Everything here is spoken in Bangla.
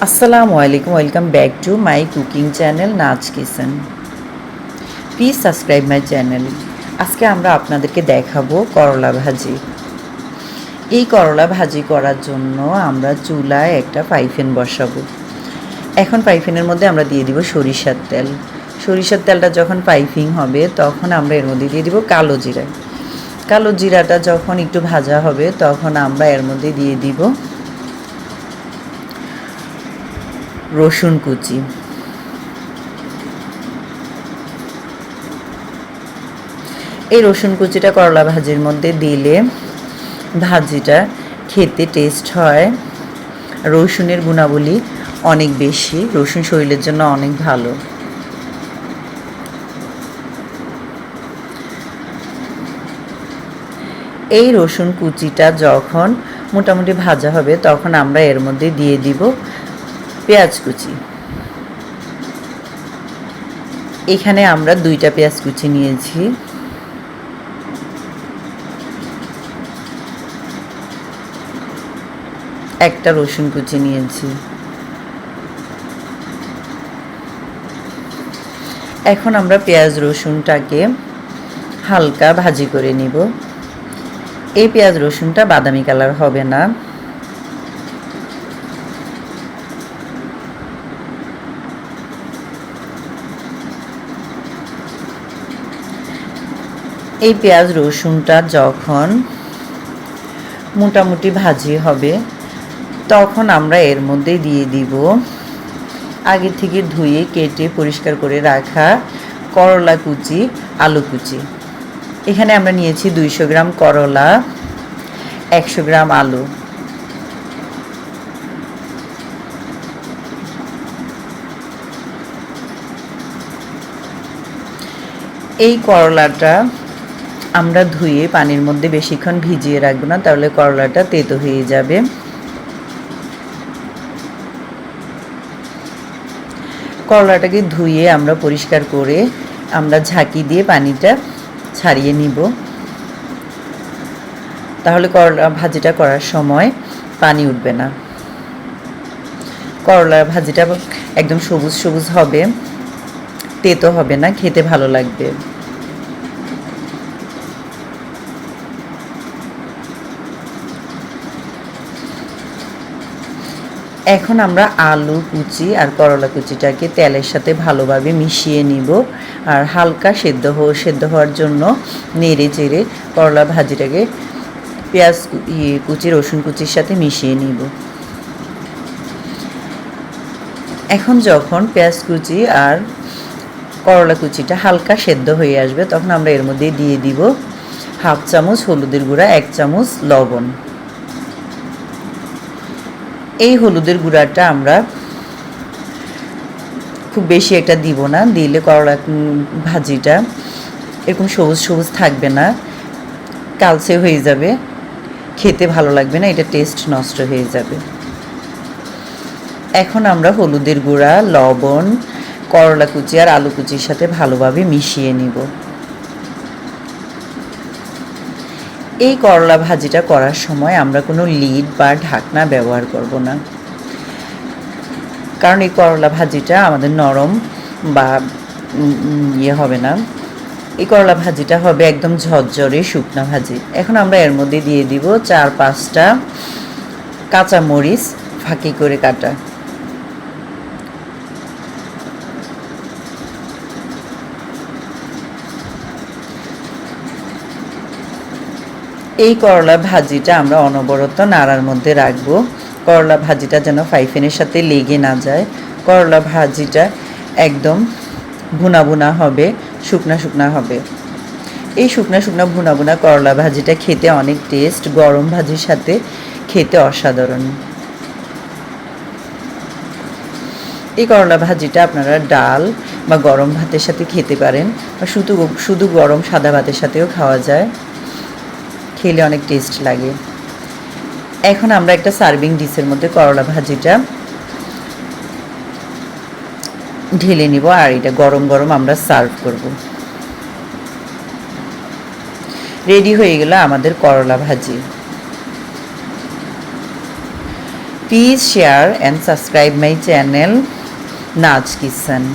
আসসালামু আলাইকুম, welcome back to my cooking channel Naz kitchen. Please subscribe my channel. আজকে আমরা আপনাদেরকে দেখাবো করলা ভাজি। এই করলা ভাজি করার জন্য আমরা চুলায় একটা পাইফেন বসাবো। এখন পাইফেনের মধ্যে আমরা দিয়ে দিব সরিষার তেল। সরিষার তেলটা যখন পাইফিং হবে তখন আমরা এর মধ্যে দিয়ে দিব কালো জিরা। কালো জিরাটা যখন একটু ভাজা হবে তখন আমরা এর মধ্যে দিয়ে দিব রসুন কুচি। এই রসুন কুচিটা করলা ভাজির মধ্যে দিলে ভাজিটা খেতে টেস্ট হয়। রসুনের গুণাবলী অনেক বেশি, রসুন শরীরের জন্য অনেক ভালো। এই রসুন কুচিটা যখন মোটামুটি ভাজা হবে তখন আমরা এর মধ্যে দিয়ে দিব পেঁয়াজ কুচি। এখানে আমরা 2টা পেঁয়াজ কুচি নিয়েছি। একটা রসুন কুচি নিয়েছি। এখন আমরা পেঁয়াজ রসুনটাকে হালকা ভাজি করে নিব। এই পেঁয়াজ রসুনটা বাদামি কালার হবে না। এই পেঁয়াজ রসুনটা যখন মোটামুটি ভাজি হবে তখন আমরা এর মধ্যে দিয়ে দিব আগে থেকে ধুয়ে কেটে পরিষ্কার করে রাখা করলা কুচি, আলু কুচি। এখানে আমরা নিয়েছি 200 গ্রাম করলা, 100 গ্রাম আলু। এই করলাটা আমরা ধুয়ে পানির মধ্যে বেশিক্ষণ ভিজিয়ে রাখবো না, তাহলে করলাটা তেতো হয়ে যাবে। করলাটাকে ধুয়ে আমরা পরিষ্কার করে আমরা ঝাঁকি দিয়ে পানিটা ছাড়িয়ে নিব, তাহলে করলা ভাজিটা করার সময় পানি উঠবে না। করলার ভাজিটা একদম সবুজ সবুজ হবে, তেতো হবে না, খেতে ভালো লাগবে। এখন আমরা আলু কুচি আর করলা কুচিটাকে তেলের সাথে ভালোভাবে মিশিয়ে নিব আর হালকা সেদ্ধ হওয়ার জন্য নেড়ে চেড়ে করলা ভাজিটাকে পেঁয়াজ কুচি রসুন কুচির সাথে মিশিয়ে নিব। এখন যখন পেঁয়াজ কুচি আর করলা কুচিটা হালকা সেদ্ধ হয়ে আসবে তখন আমরা এর মধ্যে দিয়ে দিব 1/2 চামচ হলুদের গুঁড়া, 1 চামচ লবণ। এই হলুদের গুঁড়াটা আমরা খুব বেশি একটা দিব না, দিলে করলা ভাজিটা এরকম সবুজ সবুজ থাকবে না, কালচে হয়ে যাবে, খেতে ভালো লাগবে না, এটা টেস্ট নষ্ট হয়ে যাবে। এখন আমরা হলুদের গুঁড়া, লবণ, করলা কুচি আর আলু কুচির সাথে ভালোভাবে মিশিয়ে নিব। এই করলা ভাজিটা করার সময় আমরা কোনো লিড বা ঢাকনা ব্যবহার করব না, কারণ এই করলা ভাজিটা আমাদের নরম বা হবে না। এই করলা ভাজিটা হবে একদম ঝরঝরে শুকনা ভাজি। এখন আমরা এর মধ্যে দিয়ে দিব 4-5টা কাঁচামরিচ ফাঁকি করে কাটা। এই করলা ভাজিটা আমরা অনবরত নাড়ার মধ্যে রাখবো, করলা ভাজিটা যেন পাইফেনের সাথে লেগে না যায়। করলা ভাজিটা একদম ভুনা ভুনা হবে, শুকনা শুকনা হবে। এই শুকনা শুকনা ভুনা ভুনা করলা ভাজিটা খেতে অনেক টেস্ট, গরম ভাজির সাথে খেতে অসাধারণ। এই করলা ভাজিটা আপনারা ডাল বা গরম ভাতের সাথে খেতে পারেন, বা শুধু গরম সাদা ভাতের সাথেও খাওয়া যায়, খেলে অনেক টেস্ট লাগে। এখন আমরা একটা সার্ভিং ডিশের মধ্যে করলা ভাজিটা ঢেলে নিব আর এটা গরম গরম আমরা সার্ভ করব। রেডি হয়ে গেল আমাদের করলা ভাজি। Please share and subscribe my channel Naj Kitchen.